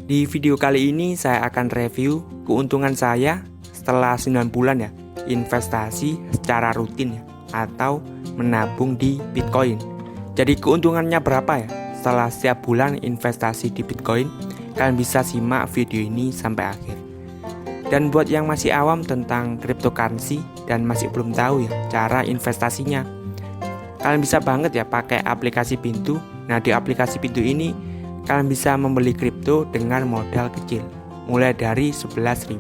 Di video kali ini saya akan review keuntungan saya setelah 9 bulan ya investasi secara rutin ya atau menabung di Bitcoin. Jadi keuntungannya berapa ya setelah setiap bulan investasi di Bitcoin? Kalian bisa simak video ini sampai akhir. Dan buat yang masih awam tentang cryptocurrency dan masih belum tahu ya cara investasinya, kalian bisa banget ya pakai aplikasi Pintu. Nah, di aplikasi Pintu ini kalian bisa membeli kripto dengan modal kecil, mulai dari Rp11.000.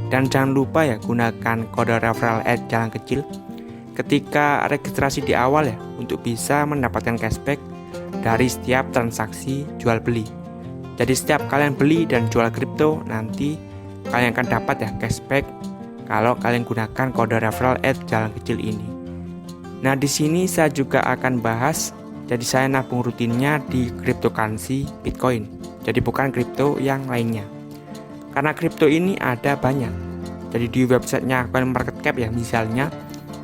Dan jangan lupa ya gunakan kode referral jalan kecil ketika registrasi di awal ya untuk bisa mendapatkan cashback dari setiap transaksi jual beli. Jadi setiap kalian beli dan jual kripto, nanti kalian akan dapat ya cashback kalau kalian gunakan kode referral jalan kecil ini. Nah, di sini saya juga akan bahas. Jadi saya nabung rutinnya di cryptocurrency Bitcoin. Jadi bukan kripto yang lainnya. Karena kripto ini ada banyak. Jadi di websitenya CoinMarketCap ya misalnya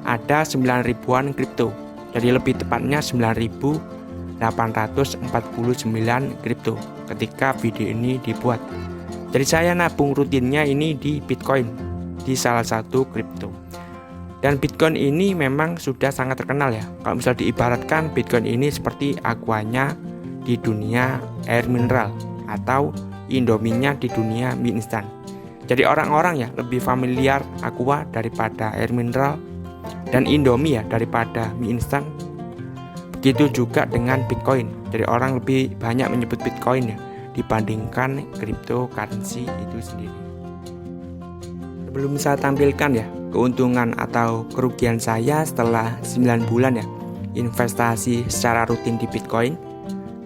ada 9 ribuan kripto. Jadi lebih tepatnya 9.849 kripto ketika video ini dibuat. Jadi saya nabung rutinnya ini di Bitcoin, di salah satu kripto. Dan Bitcoin ini memang sudah sangat terkenal ya. Kalau misal diibaratkan Bitcoin ini seperti Aquanya di dunia air mineral atau Indominya di dunia mie instan. Jadi orang-orang ya lebih familiar Aqua daripada air mineral dan Indomie ya daripada mie instan. Begitu juga dengan Bitcoin. Jadi orang lebih banyak menyebut Bitcoin ya dibandingkan cryptocurrency itu sendiri. Sebelum saya tampilkan ya keuntungan atau kerugian saya setelah 9 bulan ya investasi secara rutin di Bitcoin.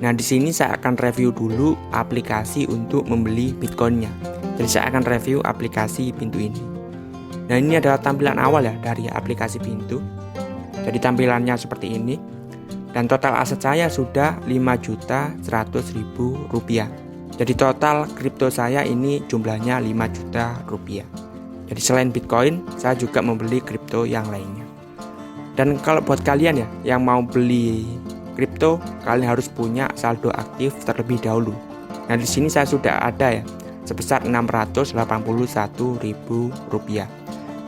Nah, di sini saya akan review dulu aplikasi untuk membeli Bitcoinnya. Jadi saya akan review aplikasi Pintu ini. Nah, ini adalah tampilan awal ya dari aplikasi Pintu. Jadi tampilannya seperti ini. Dan total aset saya sudah Rp5.100.000. Jadi total kripto saya ini jumlahnya Rp5 juta. Jadi selain Bitcoin, saya juga membeli kripto yang lainnya. Dan kalau buat kalian ya yang mau beli kripto, kalian harus punya saldo aktif terlebih dahulu. Nah, di sini saya sudah ada ya sebesar Rp681.000.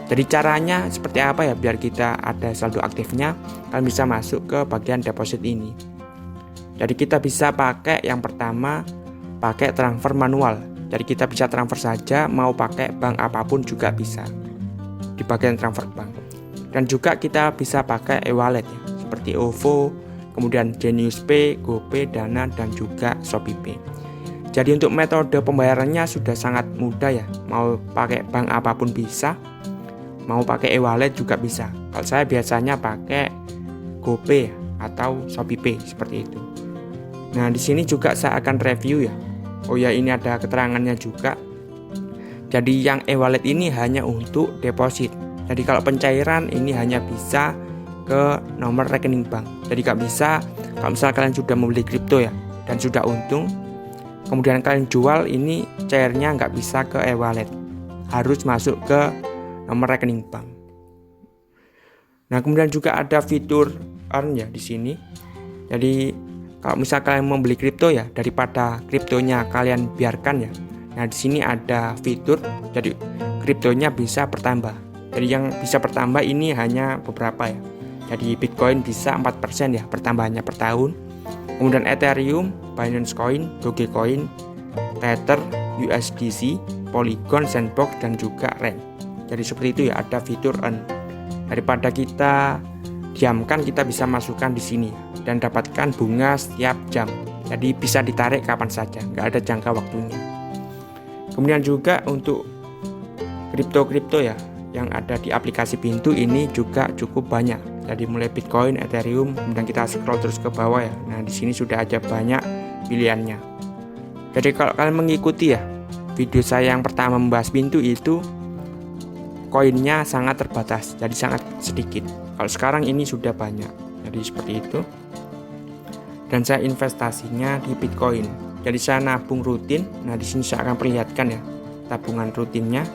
Jadi caranya seperti apa ya biar kita ada saldo aktifnya? Kalian bisa masuk ke bagian deposit ini. Jadi kita bisa pakai yang pertama pakai transfer manual. Jadi kita bisa transfer saja, mau pakai bank apapun juga bisa di bagian transfer bank. Dan juga kita bisa pakai e-wallet ya, seperti OVO, kemudian Genius Pay, GoPay, Dana, dan juga ShopeePay. Jadi untuk metode pembayarannya sudah sangat mudah ya, mau pakai bank apapun bisa, mau pakai e-wallet juga bisa. Kalau saya biasanya pakai GoPay atau ShopeePay seperti itu. Nah, di sini juga saya akan review ya. Oh ya, ini ada keterangannya juga. Jadi yang e-wallet ini hanya untuk deposit. Jadi kalau pencairan ini hanya bisa ke nomor rekening bank. Jadi gak bisa kalau misalnya kalian sudah membeli kripto ya dan sudah untung, kemudian kalian jual, ini cairnya nggak bisa ke e-wallet. Harus masuk ke nomor rekening bank. Nah, kemudian juga ada fitur earn ya di sini. Jadi kalau misalnya kalian membeli kripto ya, daripada kriptonya kalian biarkan ya. Nah, di sini ada fitur jadi kriptonya bisa bertambah. Jadi yang bisa bertambah ini hanya beberapa ya. Jadi Bitcoin bisa 4% ya pertambahannya per tahun. Kemudian Ethereum, Binance Coin, Dogecoin, Tether, USDC, Polygon, Sandbox, dan juga Rand. Jadi seperti itu ya, ada fitur earn. Daripada kita diamkan, kita bisa masukkan di sini dan dapatkan bunga setiap jam. Jadi bisa ditarik kapan saja, nggak ada jangka waktunya. Kemudian juga untuk kripto-kripto ya yang ada di aplikasi Pintu ini juga cukup banyak. Jadi mulai Bitcoin, Ethereum, kemudian kita scroll terus ke bawah ya. Nah, di sini sudah ada banyak pilihannya. Jadi kalau kalian mengikuti ya video saya yang pertama membahas Pintu itu, koinnya sangat terbatas, jadi sangat sedikit. Kalau sekarang ini sudah banyak. Jadi seperti itu. Dan saya investasinya di Bitcoin. Jadi saya nabung rutin. Nah, di sini saya akan perlihatkan ya tabungan rutinnya.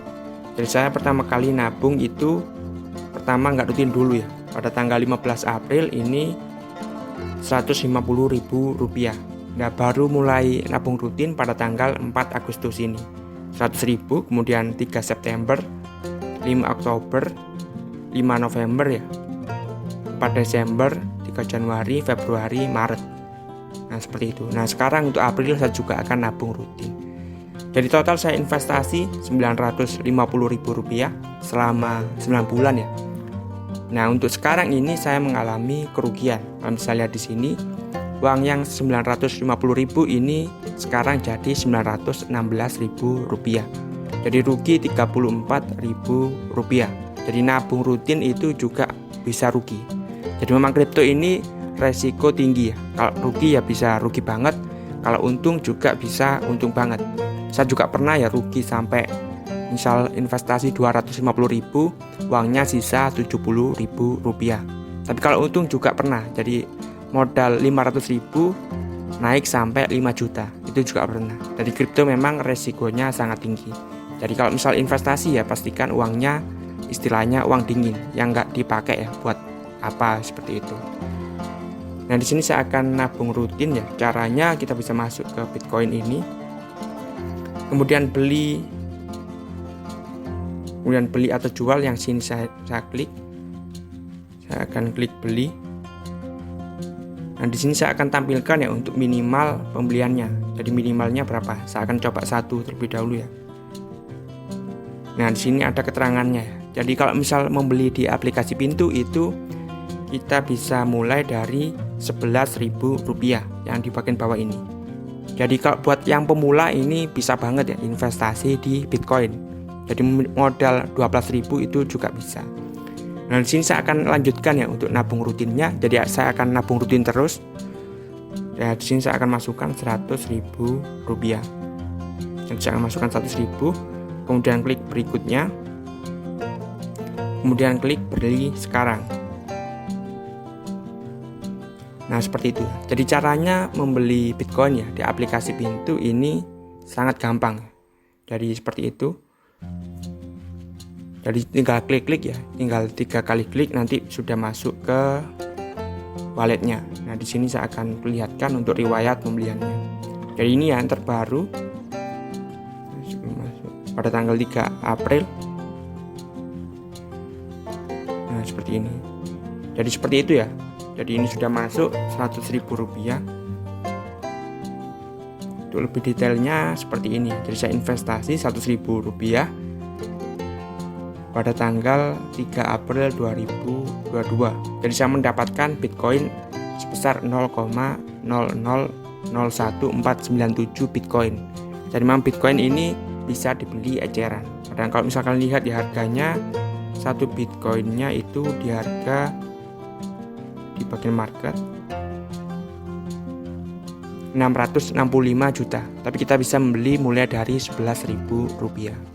Jadi saya pertama kali nabung itu pertama nggak rutin dulu ya. Pada tanggal 15 April ini Rp150.000. Nah, baru mulai nabung rutin pada tanggal 4 Agustus ini 100.000, kemudian 3 September, 5 Oktober, 5 November ya, 4 Desember, 3 Januari, Februari, Maret. Nah, seperti itu. Nah, sekarang untuk April saya juga akan nabung rutin. Jadi total saya investasi Rp950.000 selama 9 bulan ya. Nah, untuk sekarang ini saya mengalami kerugian. Kalau misalnya di sini uang yang Rp950.000 ini sekarang jadi Rp916.000. Jadi rugi Rp34.000. Jadi nabung rutin itu juga bisa rugi. Jadi memang kripto ini resiko tinggi ya. Kalau rugi ya bisa rugi banget, kalau untung juga bisa untung banget. Saya juga pernah ya rugi sampai misal investasi Rp250.000, uangnya sisa Rp70.000. Tapi kalau untung juga pernah. Jadi modal Rp500.000 naik sampai 5 juta, itu juga pernah. Jadi kripto memang resikonya sangat tinggi. Jadi kalau misal investasi ya pastikan uangnya istilahnya uang dingin yang nggak dipakai ya buat apa seperti itu. Nah, di sini saya akan nabung rutin ya. Caranya kita bisa masuk ke Bitcoin ini, kemudian beli atau jual. Yang sini saya klik. Saya akan klik beli. Nah, di sini saya akan tampilkan ya untuk minimal pembeliannya. Jadi minimalnya berapa? Saya akan coba 1 terlebih dahulu ya. Nah, di sini ada keterangannya ya. Jadi kalau misal membeli di aplikasi Pintu itu kita bisa mulai dari Rp11.000 yang di bagian bawah ini. Jadi kalau buat yang pemula ini bisa banget ya investasi di Bitcoin. Jadi modal 12.000 itu juga bisa. Nah, di sini saya akan lanjutkan ya untuk nabung rutinnya. Jadi saya akan nabung rutin terus. Ya, di sini saya akan masukkan Rp100.000. Jadi saya akan masukkan 100.000. Kemudian klik berikutnya. Kemudian klik beli sekarang. Nah, seperti itu. Jadi caranya membeli Bitcoin ya di aplikasi Pintu ini sangat gampang. Jadi seperti itu. Jadi tinggal klik-klik ya, tinggal 3 kali klik nanti sudah masuk ke walletnya. Nah, di sini saya akan perlihatkan untuk riwayat pembeliannya. Jadi ini yang terbaru pada tanggal 3 April. Nah, seperti ini. Jadi seperti itu ya. Jadi ini sudah masuk Rp100.000. Untuk lebih detailnya seperti ini. Jadi saya investasi Rp100.000 pada tanggal 3 April 2022. Jadi saya mendapatkan Bitcoin sebesar 0,000147 Bitcoin. Jadi memang Bitcoin ini bisa dibeli eceran. Dan kalau misalkan lihat di harganya, satu Bitcoinnya itu di harga di bagian market 665 juta. Tapi kita bisa membeli mulai dari Rp11.000.